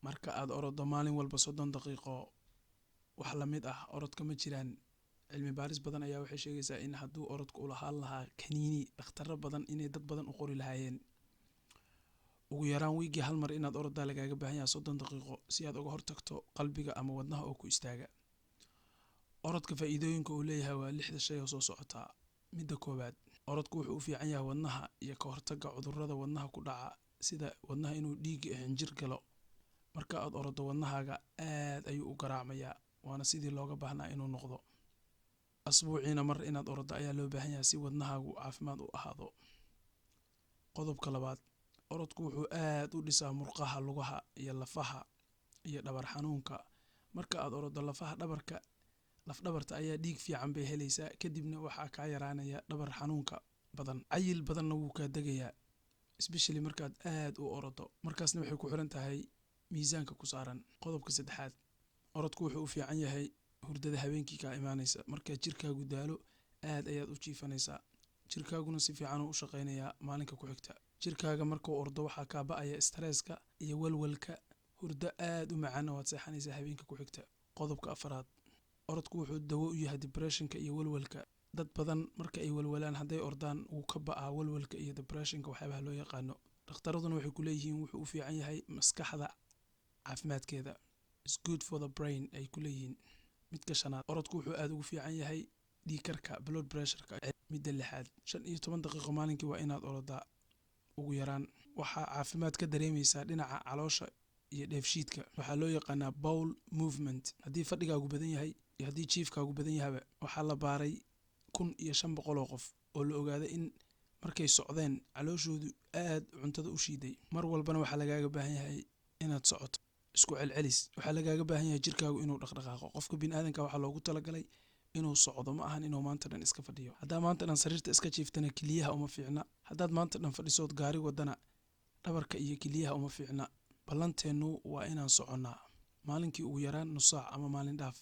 marka aad orodo maalin walba 30 daqiiqo wax la mid ah orodka ma jiraan. cilmi baaris badan ayaa waxay sheegaysaa in hadduu orodku u lahaa kaniini dhakhtaro badan inay dad badan u qori lahaayeen. ugu yaraan wiigii hal mar inaad orodaa lagaaga baahan yahay 30 daqiiqo si aad uga hortagto qalbiga ama wadnaha oo ku istaaga. orodka faa'iidooyinka uu leeyahay waa 6 shay oo soo socota. midda koowaad, orodku wuxuu u fiican yahay wadnaha iyo ka hortagga cudurrada wadnaha ku dhaca sida wadnaha inuu dhiig xinjir galo. marka aad orodo wadnahaaga aad ayuu u garaacmayaa, waana sidii looga baahnaa inuu noqdo. asbuuciina mar inaad orodo ayaa loo baahan yahay si wadnahaagu caafimaad u ahaado. qodobka labaad, orodku wuxuu aad u dhisaa murqaha lugaha iyo lafaha iyo dhabar xanuunka. marka aad orodo laf-dhabarta ayaa dhiig fiican bay helaysaa, kadibna waxaa kaa yaraanaya dhabar xanuunka badan. cayil badanna wuu kaa degayaa, especially markaad aad u orodo. markaasna waxay ku xiran tahay miisaanka ku saaran. qodobka saddexaad, orodku wuxuu u fiican yahay hurdada habeenkii kaa imaanaysa. markaad jirkaagu daalo aad ayaad u jiifanaysaa, jirkaaguna si fiican u shaqaynayaa maalinka ku xigta. jirkaaga markuu ordo waxaa kaa ba'aya stresska iyo walwalka, hurdo aad u macaan waad seexanaysaa habeenka ku xigta. qodobka afaraad, orodku wuxuu dawo u yahay depressionka iyo walwalka. dad badan marka ay walwalaan hadday ordaan wuu ka ba'aa walwalka iyo depressionka waxyaabaha loo yaqaano. dhakhtaraduna waxay ku leeyihiin wuxuu u fiican yahay maskaxda caafimaadkeeda. It's good for the brain ay ku leeyihiin. midka shanaad, orodku wuxuu aad ugu fiican yahay dhiigkarka blood pressureka. midda lixaad, 15 daqiiqo maalinkii waa inaad orodaa ugu yaraan. waxaa caafimaad ka dareemaysaa dhinaca caloosha iyo dheefshiidka. waxaa loo yaqaanaa bowel movement. haddii fadhigaagu badan yahay iyo haddii jiifkaagu badan yahaba, waxaa la baaray 1500 oo qof oo la ogaaday in markay socdeen calooshoodu aad cuntada u shiiday. mar walbana waxaa lagaaga baahan yahay inaad socoto isku celcelis. waxaa lagaaga baahan yahay jirkaagu inuu dhaqdhaqaaqo. qofka bini'aadanka waxaa loogu talagalay inuu socdo, ma ahan inuu maanta dhan iska fadhiyo. haddaa maanta dhan sariirta iska jiiftana keliyaha uma fiicna. haddaad maanta dhan fadhisood gaari wadana dhabarka iyo keliyaha uma fiicna. ballanteennu waa inaan soconnaa maalinkii ugu yaraan nus saac ama maalin dhaaf.